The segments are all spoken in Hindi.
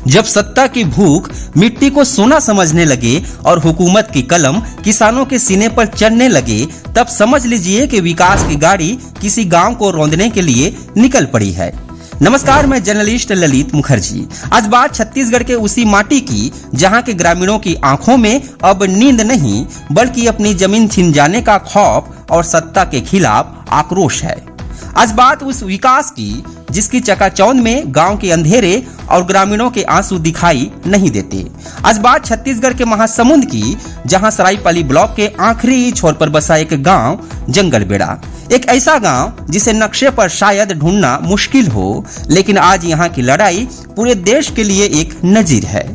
जब सत्ता की भूख मिट्टी को सोना समझने लगे और हुकूमत की कलम किसानों के सीने पर चढ़ने लगे, तब समझ लीजिए कि विकास की गाड़ी किसी गांव को रौंदने के लिए निकल पड़ी है। नमस्कार, मैं जर्नलिस्ट ललित मुखर्जी। आज बात छत्तीसगढ़ के उसी माटी की जहां के ग्रामीणों की आंखों में अब नींद नहीं बल्कि अपनी जमीन छिन जाने का खौफ और सत्ता के खिलाफ आक्रोश है। आज बात उस विकास की जिसकी चकाचौंध में गांव के अंधेरे और ग्रामीणों के आंसू दिखाई नहीं देते। आज बात छत्तीसगढ़ के महासमुंद की जहां सरायपाली ब्लॉक के आखिरी छोर पर बसा एक गांव जंगलबेड़ा, एक ऐसा गांव जिसे नक्शे पर शायद ढूंढना मुश्किल हो, लेकिन आज यहाँ की लड़ाई पूरे देश के लिए एक नजीर है।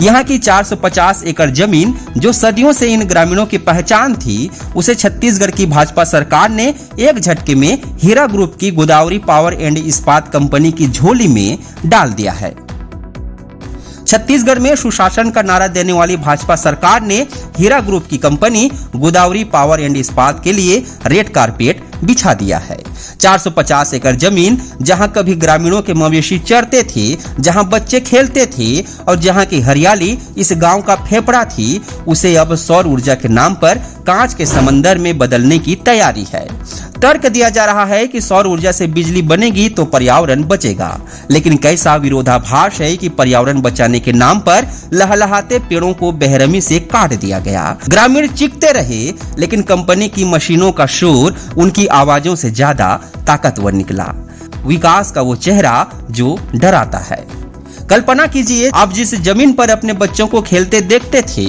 यहाँ की 450 एकड़ जमीन जो सदियों से इन ग्रामीणों की पहचान थी, उसे छत्तीसगढ़ की भाजपा सरकार ने एक झटके में हीरा ग्रुप की गोदावरी पावर एंड इस्पात कंपनी की झोली में डाल दिया है। छत्तीसगढ़ में सुशासन का नारा देने वाली भाजपा सरकार ने हीरा ग्रुप की कंपनी गोदावरी पावर एंड इस्पात के लिए रेड कारपेट बिछा दिया है। 450 एकड़ जमीन जहां कभी ग्रामीणों के मवेशी चरते थे, जहां बच्चे खेलते थे और जहां की हरियाली इस गांव का फेफड़ा थी, उसे अब सौर ऊर्जा के नाम पर कांच के समंदर में बदलने की तैयारी है। तर्क दिया जा रहा है कि सौर ऊर्जा से बिजली बनेगी तो पर्यावरण बचेगा, लेकिन कैसा विरोधाभास है कि पर्यावरण बचाने के नाम पर लहलहाते पेड़ों को बेरहमी से काट दिया गया। ग्रामीण चीखते रहे, लेकिन कंपनी की मशीनों का शोर उनकी आवाजों से ज्यादा ताकतवर निकला। विकास का वो चेहरा जो डराता है। कल्पना कीजिए, आप जिस जमीन पर अपने बच्चों को खेलते देखते थे,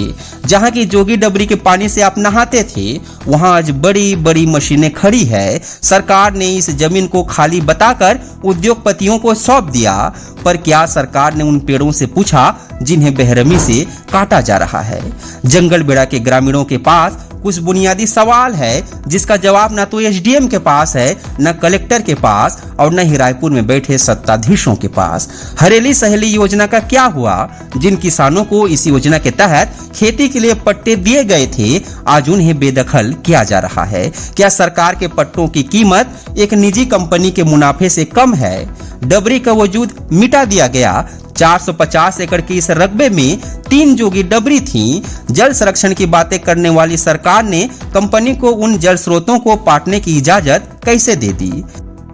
जहां की जोगी डबरी के पानी से आप नहाते थे, वहां आज बड़ी बड़ी मशीनें खड़ी है। सरकार ने इस जमीन को खाली बताकर उद्योगपतियों को सौंप दिया, पर क्या सरकार ने उन पेड़ों से पूछा जिन्हें बेरहमी से काटा जा रहा है? जंगलबेड़ा के ग्रामीणों के पास कुछ बुनियादी सवाल है जिसका जवाब न तो एसडीएम के पास है, न कलेक्टर के पास और न ही रायपुर में बैठे सत्ताधीशों के पास। हरेली सहेली योजना का क्या हुआ? जिन किसानों को इस योजना के तहत खेती के लिए पट्टे दिए गए थे, आज उन्हें बेदखल किया जा रहा है। क्या सरकार के पट्टों की कीमत एक निजी कंपनी के मुनाफे से कम है? डबरी का वजूद मिटा दिया गया। 450 एकड़ के इस रकबे में 3 जोगी डबरी थीं। जल संरक्षण की बातें करने वाली सरकार ने कंपनी को उन जल स्रोतों को पाटने की इजाजत कैसे दे दी?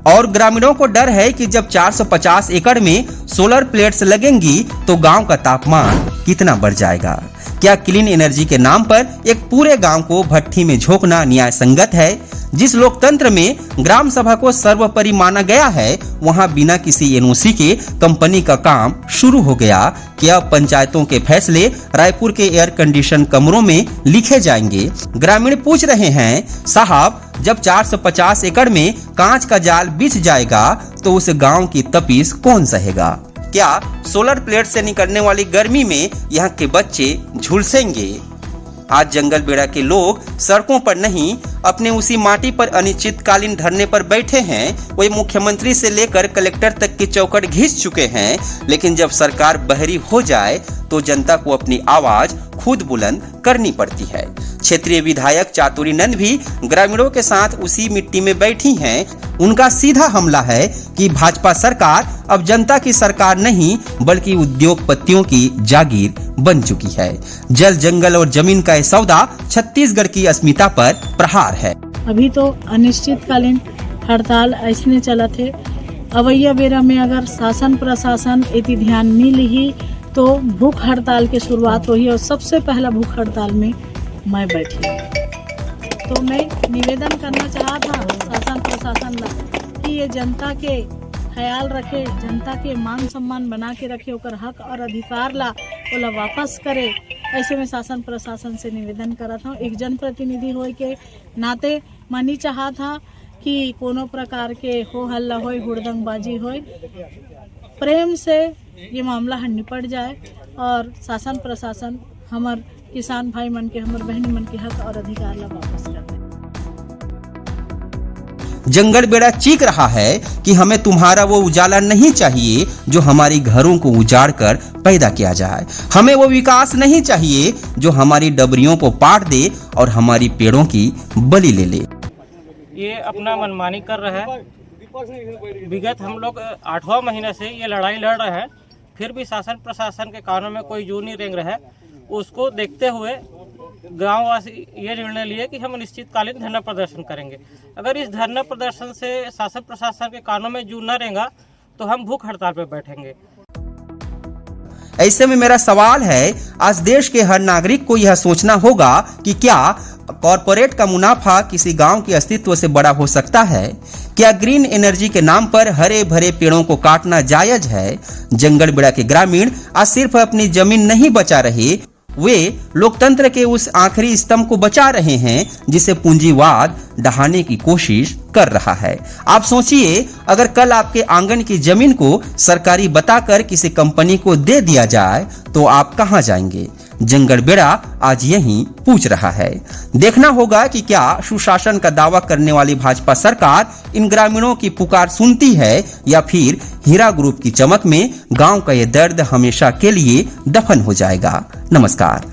और ग्रामीणों को डर है कि जब 450 एकड़ में सोलर प्लेट्स लगेंगी तो गांव का तापमान कितना बढ़ जाएगा? क्या क्लीन एनर्जी के नाम पर एक पूरे गांव को भट्ठी में झोंकना न्याय संगत है? जिस लोकतंत्र में ग्राम सभा को सर्वोपरि माना गया है, वहां बिना किसी एनओसी के कंपनी का काम शुरू हो गया। क्या पंचायतों के फैसले रायपुर के एयर कंडीशन कमरों में लिखे जाएंगे? ग्रामीण पूछ रहे हैं, साहब जब 450 एकड़ में कांच का जाल बिछ जाएगा तो उस गांव की तपिश कौन सहेगा? क्या सोलर प्लेट से निकलने वाली गर्मी में यहाँ के बच्चे झुलसेंगे? आज जंगलबेड़ा के लोग सड़कों पर नहीं, अपने उसी माटी पर अनिश्चितकालीन धरने पर बैठे हैं। वे मुख्यमंत्री से लेकर कलेक्टर तक की चौखट घिस चुके हैं, लेकिन जब सरकार बहरी हो जाए तो जनता को अपनी आवाज खुद बुलंद करनी पड़ती है। क्षेत्रीय विधायक चातुरी नंद भी ग्रामीणों के साथ उसी मिट्टी में बैठी हैं। उनका सीधा हमला है कि भाजपा सरकार अब जनता की सरकार नहीं बल्कि उद्योगपतियों की जागीर बन चुकी है। जल, जंगल और जमीन का यह सौदा छत्तीसगढ़ की अस्मिता पर प्रहार है। अभी तो अनिश्चितकालीन हड़ताल ऐसने चला थे। अवैया बेरा में अगर शासन प्रशासन इति ध्यान नहीं ली तो भूख हड़ताल की शुरुआत हुई और सबसे पहला भूख हड़ताल में मैं बैठी। तो मैं निवेदन करना चाहा था शासन प्रशासन ला कि ये जनता के ख्याल रखे, जनता के मान सम्मान बना के रखे, ओकर हक और अधिकार ला ओला वापस करे। ऐसे में शासन प्रशासन से निवेदन करा था। एक जनप्रतिनिधि होए के नाते मनी चाहा था कि कोनो प्रकार के हो हल्ला होए, हुड़दंगबाजी होए, प्रेम से ये मामला निपट जाए और शासन प्रशासन हमार किसान भाई मन के, हमार बहनी मन के हक और अधिकार ला वापस कर दे। जंगलबेड़ा चीख रहा है कि हमें तुम्हारा वो उजाला नहीं चाहिए जो हमारी घरों को उजाड़ कर पैदा किया जाए। हमें वो विकास नहीं चाहिए जो हमारी डबरियों को पाट दे और हमारी पेड़ों की बलि ले ले। ये अपना मनमानी कर रहा है। विगत हम लोग 8वां महीने से ये लड़ाई लड़ रहे हैं, फिर भी शासन प्रशासन के कानों में कोई जू नहीं रेंग रहा है, उसको देखते हुए गांववासी ये निर्णय लिए कि हम अनिश्चितकालीन धरना प्रदर्शन करेंगे। अगर इस धरना प्रदर्शन से शासन प्रशासन के कानों में जू न रहेगा तो हम भूख हड़ताल पर बैठेंगे। ऐसे में मेरा सवाल है, आज देश के हर नागरिक को यह सोचना होगा कि क्या कॉरपोरेट का मुनाफा किसी गांव के अस्तित्व से बड़ा हो सकता है? क्या ग्रीन एनर्जी के नाम पर हरे भरे पेड़ों को काटना जायज है? जंगलबेड़ा के ग्रामीण आज सिर्फ अपनी जमीन नहीं बचा रहे, वे लोकतंत्र के उस आखिरी स्तंभ को बचा रहे हैं जिसे पूंजीवाद ढहाने की कोशिश कर रहा है। आप सोचिए, अगर कल आपके आंगन की जमीन को सरकारी बताकर किसी कंपनी को दे दिया जाए तो आप कहां जाएंगे? जंगलबेड़ा आज यही पूछ रहा है। देखना होगा कि क्या सुशासन का दावा करने वाली भाजपा सरकार इन ग्रामीणों की पुकार सुनती है या फिर हीरा ग्रुप की चमक में गांव का ये दर्द हमेशा के लिए दफन हो जाएगा। नमस्कार।